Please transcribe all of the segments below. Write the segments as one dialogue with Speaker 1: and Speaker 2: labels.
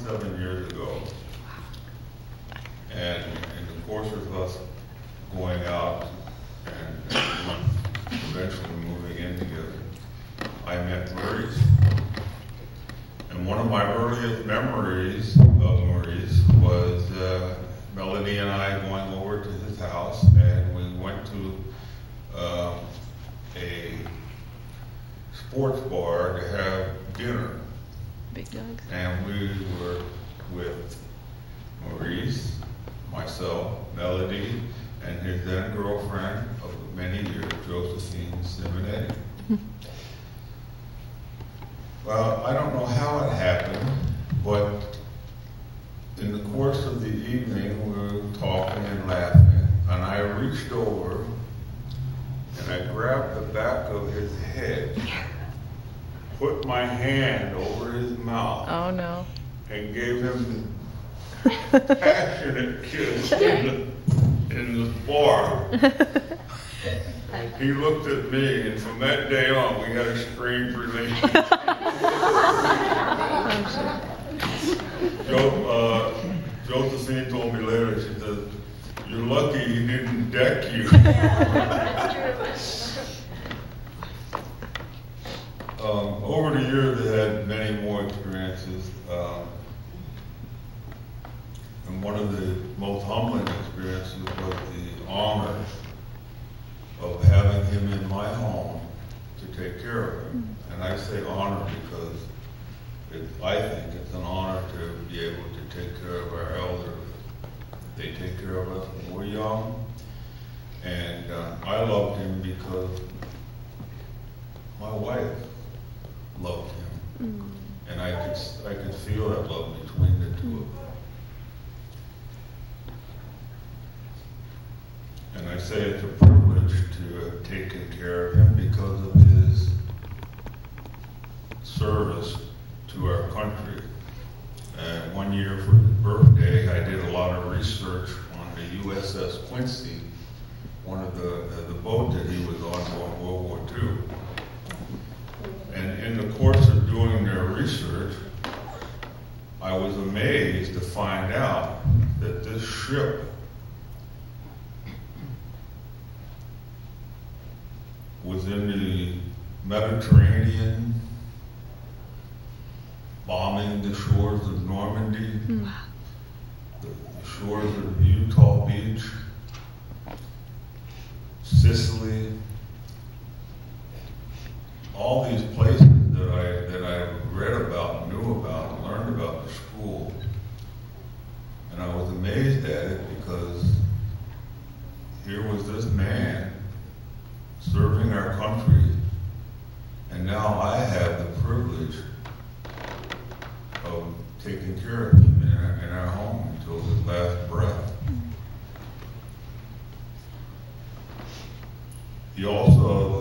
Speaker 1: 27 years ago. And in the course of us going out and eventually moving in together, I met Maurice. And one of my earliest memories of Maurice was Melody and I going over to his house, and we went to a sports bar to have dinner.
Speaker 2: Big Dogs.
Speaker 1: And we were with Maurice, myself, Melody, and his then girlfriend of many years, Josephine Simonetti. Well, I don't know how it happened, but in the course of the evening, we were talking and laughing, and I reached over and I grabbed the back of his head, put my hand over his mouth,
Speaker 2: Oh no.
Speaker 1: and gave him the passionate kiss in the bar. He looked at me, and from that day on, we had a strange relationship. Josephine told me later, she said, "You're lucky he didn't deck you." Over the years, I had many more experiences. And one of the most humbling experiences was the honor of having him in my home to take care of him. And I say honor because I think it's an honor to be able to take care of our elderly. They take care of us when we're young. And I loved him because my wife loved him. And I could feel that love between the two of them. And I say it's a privilege to have taken care of him because of his service to our country. And one year for his birthday, I did a lot of research on the USS Quincy, one of the boat that he was on during World War II. And in the course of doing their research, I was amazed to find out that this ship was in the Mediterranean, bombing the shores of Normandy, the shores of Utah Beach, Sicily, all these places that I read about, knew about, and learned about in school. And I was amazed at it because here was this man serving our country, and now I have the privilege of taking care of him in our home until his last breath.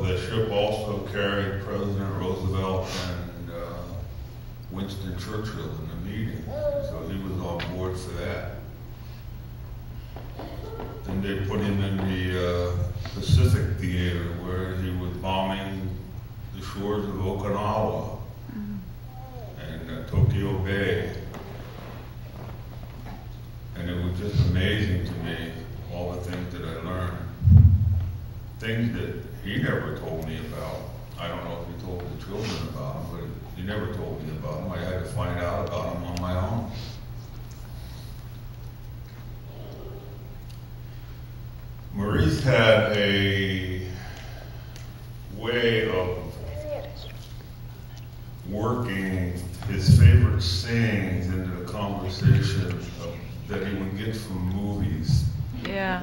Speaker 1: The ship also carried President Roosevelt and Winston Churchill in the meeting, so he was on board for that. Then they put him in the Pacific Theater where he was bombing the shores of Okinawa and Tokyo Bay. And it was just amazing to me, all the things that I learned. Things that he never told me about. I don't know if he told the children about them, but he never told me about them. I had to find out about them on my own. Maurice had a way of working his favorite sayings into the conversation that he would get from movies.
Speaker 2: Yeah.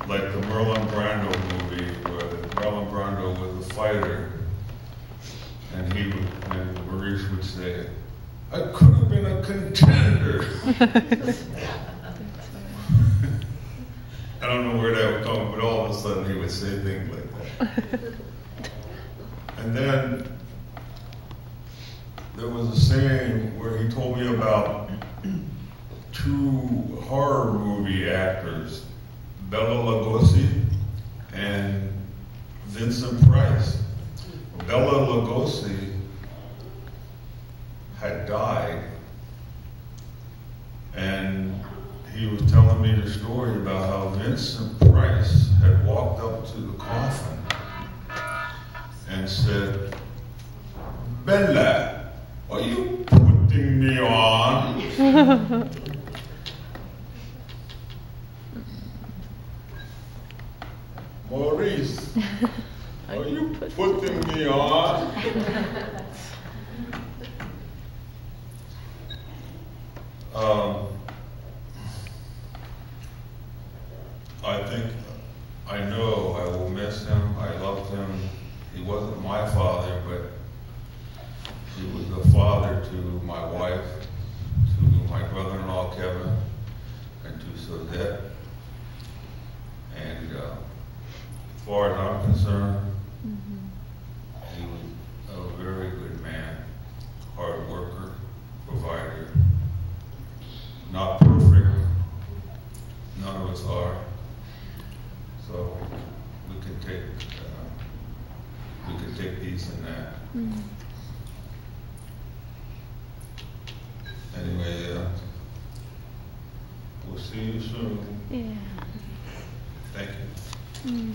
Speaker 1: Like the Marlon Brando movie, where Marlon Brando was a fighter, and Maurice would say, "I could have been a contender." I don't know where that would come, but all of a sudden he would say things like that. And then there was a saying where he told me about two horror movie actors, Bela Lugosi and Vincent Price. Bela Lugosi had died you a story about how Vincent Price had walked up to the coffin and said, "Bella, are you putting me on?" "Maurice, are you putting me on?" I think, I know I will miss him. I loved him. He wasn't my father, but he was the father to my wife, to my brother-in-law Kevin, and to Suzette. And as far as I'm concerned, he was a very good man, hard worker, provider. Not perfect. None of us are. So we can take peace in that. Anyway, we'll see you soon.
Speaker 2: Yeah.
Speaker 1: Thank you.